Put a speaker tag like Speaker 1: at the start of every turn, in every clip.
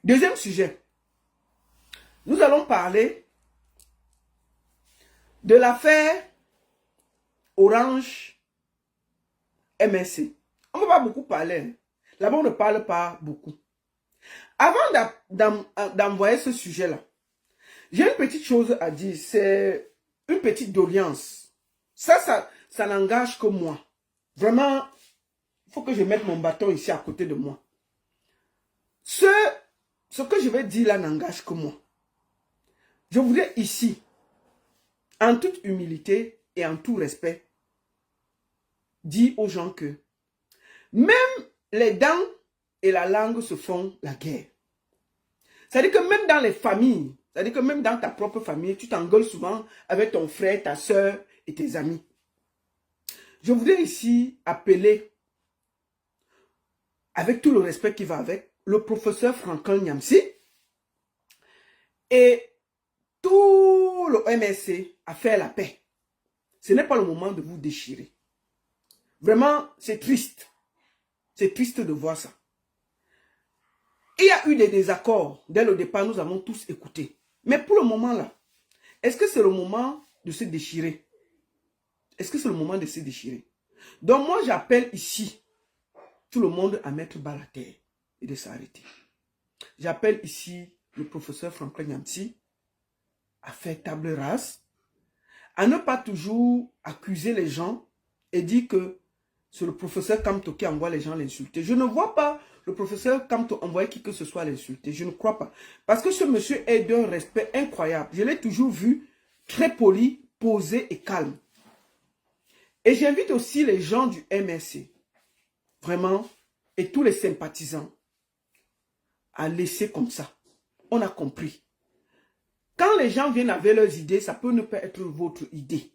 Speaker 1: Deuxième sujet. Nous allons parler de l'affaire Orange MSC. On ne va pas beaucoup parler. Là-bas, on ne parle pas beaucoup. Avant d'envoyer ce sujet-là, j'ai une petite chose à dire. C'est une petite doléance. Ça n'engage que moi. Vraiment, il faut que je mette mon bâton ici à côté de moi. Ce que je vais dire là n'engage que moi. Je voudrais ici, en toute humilité et en tout respect, dire aux gens que même les dents et la langue se font la guerre. C'est-à-dire que même dans les familles, c'est-à-dire que même dans ta propre famille, tu t'engueules souvent avec ton frère, ta soeur et tes amis. Je voudrais ici appeler, avec tout le respect qui va avec, le professeur Franklin Nyamsi et tout le MSC à faire la paix. Ce n'est pas le moment de vous déchirer. Vraiment, c'est triste. C'est triste de voir ça. Il y a eu des désaccords. Dès le départ, nous avons tous écouté. Mais pour le moment là, est-ce que c'est le moment de se déchirer? Est-ce que c'est le moment de se déchirer? Donc moi, j'appelle ici tout le monde à mettre bas la terre et de s'arrêter. J'appelle ici le professeur Franklin Nyamsi à faire table rase, à ne pas toujours accuser les gens et dire que c'est le professeur Kamto qui envoie les gens l'insulter. Je ne vois pas le professeur Kamto envoyer qui que ce soit l'insulter. Je ne crois pas. Parce que ce monsieur est d'un respect incroyable. Je l'ai toujours vu très poli, posé et calme. Et j'invite aussi les gens du MSC, vraiment, et tous les sympathisants, à laisser comme ça. On a compris. Quand les gens viennent avec leurs idées, ça peut ne pas être votre idée.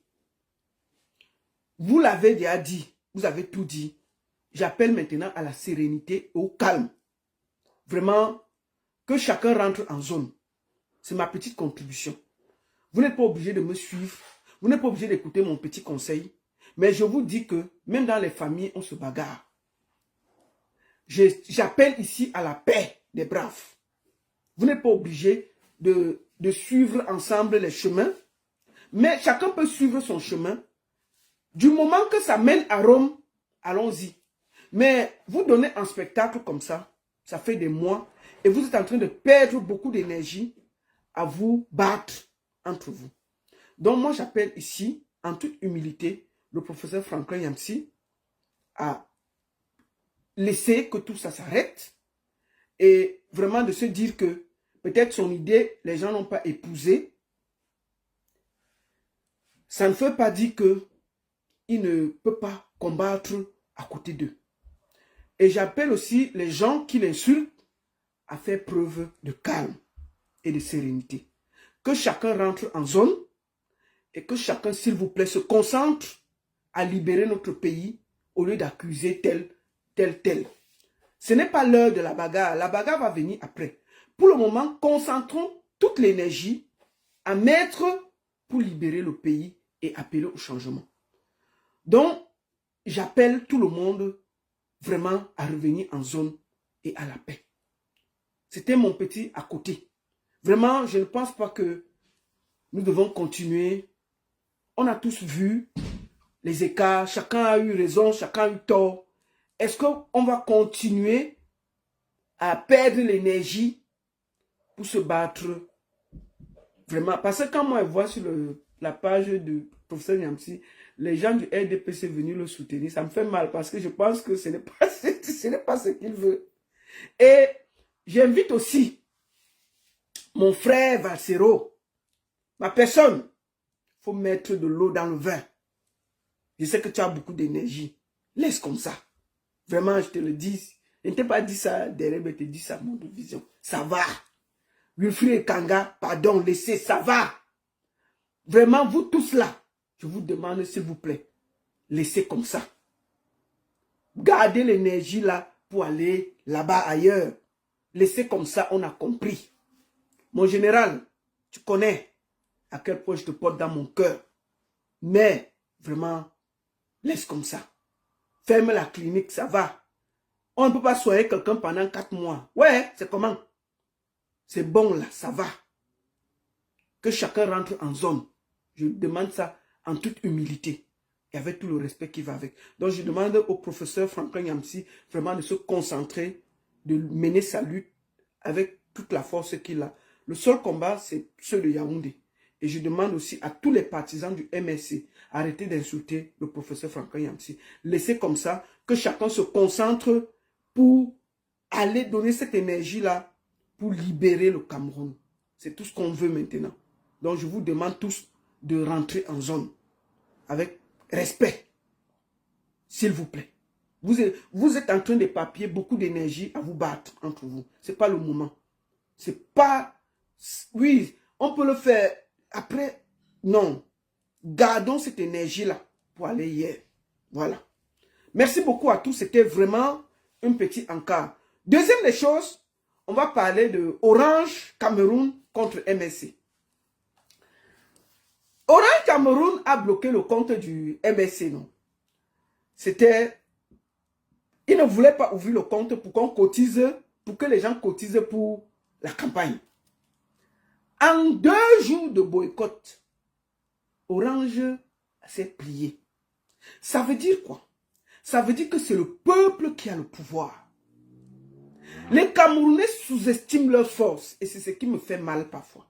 Speaker 1: Vous l'avez déjà dit. Vous avez tout dit. J'appelle maintenant à la sérénité, au calme. Vraiment, que chacun rentre en zone. C'est ma petite contribution. Vous n'êtes pas obligé de me suivre. Vous n'êtes pas obligé d'écouter mon petit conseil. Mais je vous dis que même dans les familles, on se bagarre. J'appelle ici à la paix des braves. Vous n'êtes pas obligé de suivre ensemble les chemins. Mais chacun peut suivre son chemin. Du moment que ça mène à Rome, allons-y. Mais vous donnez un spectacle comme ça fait des mois, et vous êtes en train de perdre beaucoup d'énergie à vous battre entre vous. Donc moi j'appelle ici, en toute humilité, le professeur Franklin Nyamsi à laisser que tout ça s'arrête, et vraiment de se dire que peut-être son idée, les gens n'ont pas épousé. Ça ne veut pas dire que il ne peut pas combattre à côté d'eux. Et j'appelle aussi les gens qui l'insultent à faire preuve de calme et de sérénité. Que chacun rentre en zone et que chacun, s'il vous plaît, se concentre à libérer notre pays au lieu d'accuser tel. Ce n'est pas l'heure de la bagarre. La bagarre va venir après. Pour le moment, concentrons toute l'énergie à mettre pour libérer le pays et appeler au changement. Donc, j'appelle tout le monde vraiment à revenir en zone et à la paix. C'était mon petit à côté. Vraiment, je ne pense pas que nous devons continuer. On a tous vu les écarts. Chacun a eu raison, chacun a eu tort. Est-ce qu'on va continuer à perdre l'énergie pour se battre vraiment? Parce que quand moi je vois sur la page du professeur Nyamsi, les gens du RDPC venus le soutenir, ça me fait mal parce que je pense que ce n'est pas ce qu'il veut. Et j'invite aussi mon frère Valsero, ma personne. Il faut mettre de l'eau dans le vin. Je sais que tu as beaucoup d'énergie. Laisse comme ça. Vraiment, je te le dis. Je ne t'ai pas dit ça derrière, mais je te dis ça, mon vision. Ça va. Wilfried Kanga, pardon, laissez, ça va. Vraiment, vous tous là, je vous demande, s'il vous plaît, laissez comme ça. Gardez l'énergie là pour aller là-bas ailleurs. Laissez comme ça, on a compris. Mon général, tu connais à quel point je te porte dans mon cœur. Mais, vraiment, laisse comme ça. Ferme la clinique, ça va. On ne peut pas soigner quelqu'un pendant 4 mois. Ouais, c'est comment? c'est bon là, ça va. Que chacun rentre en zone. Je demande ça en toute humilité et avec tout le respect qui va avec. Donc je demande au professeur Franklin Yamsi vraiment de se concentrer, de mener sa lutte avec toute la force qu'il a. Le seul combat, c'est ceux de Yaoundé. Et je demande aussi à tous les partisans du MSC, arrêtez d'insulter le professeur Franklin Yamsi. Laissez comme ça que chacun se concentre pour aller donner cette énergie-là pour libérer le Cameroun. C'est tout ce qu'on veut maintenant. Donc je vous demande tous de rentrer en zone avec respect, s'il vous plaît. Vous êtes en train de papier beaucoup d'énergie à vous battre entre vous. Ce n'est pas le moment. C'est pas... Oui, on peut le faire après. Non. Gardons cette énergie-là pour aller hier. Voilà. Merci beaucoup à tous. C'était vraiment un petit encart. Deuxième des choses, on va parler de Orange Cameroun contre MSC. Orange Cameroun a bloqué le compte du MSC, non? C'était... Il ne voulait pas ouvrir le compte pour qu'on cotise, pour que les gens cotisent pour la campagne. En 2 jours de boycott, Orange s'est plié. Ça veut dire quoi? Ça veut dire que c'est le peuple qui a le pouvoir. Les Camerounais sous-estiment leur force et c'est ce qui me fait mal parfois.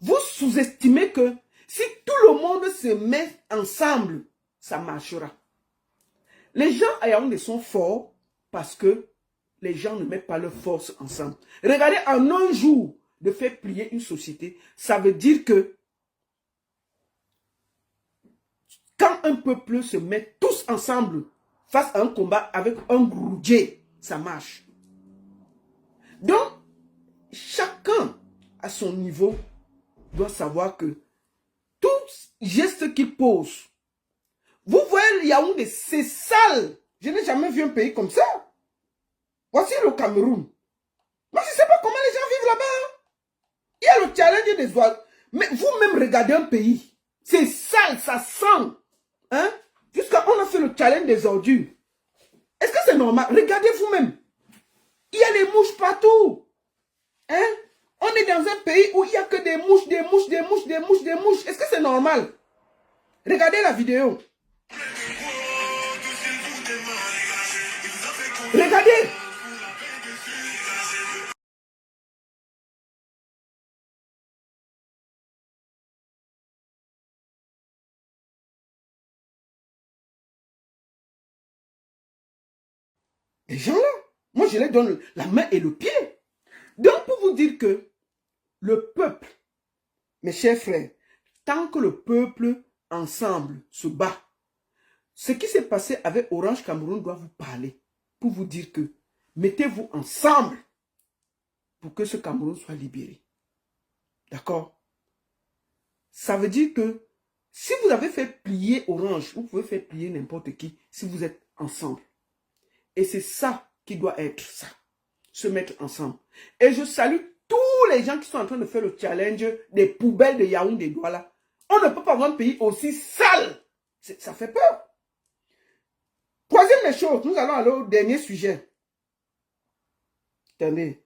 Speaker 1: Vous sous-estimez que si tout le monde se met ensemble, ça marchera. Les gens à Yaoundé sont forts parce que les gens ne mettent pas leur force ensemble. Regardez, en un jour de faire plier une société, ça veut dire que quand un peuple se met tous ensemble face à un combat avec un groudier, ça marche. Donc, chacun à son niveau doit savoir que tout geste qu'il pose, vous voyez Yaoundé, c'est sale. Je n'ai jamais vu un pays comme ça. Voici le Cameroun. Moi, je ne sais pas comment les gens vivent là-bas. Il y a le challenge des oiseaux. Mais vous-même, regardez un pays. C'est sale, ça sent. Hein? Jusqu'à on a fait le challenge des ordures. Est-ce que c'est normal? Regardez vous-même. Il y a des mouches partout. Hein? On est dans un pays où il n'y a que des mouches, des mouches, des mouches, des mouches, des mouches. Est-ce que c'est normal? Regardez la vidéo. Regardez. Les gens là, moi je les donne la main et le pied. Donc pour vous dire que le peuple, mes chers frères, tant que le peuple ensemble se bat, ce qui s'est passé avec Orange Cameroun doit vous parler. Pour vous dire que mettez-vous ensemble pour que ce Cameroun soit libéré. D'accord? Ça veut dire que si vous avez fait plier Orange, vous pouvez faire plier n'importe qui si vous êtes ensemble. Et c'est ça qui doit être ça. Se mettre ensemble. Et je salue tous les gens qui sont en train de faire le challenge des poubelles de Yaoundé Douala. On ne peut pas avoir un pays aussi sale. Ça fait peur. Troisième des choses, nous allons aller au dernier sujet. Attendez.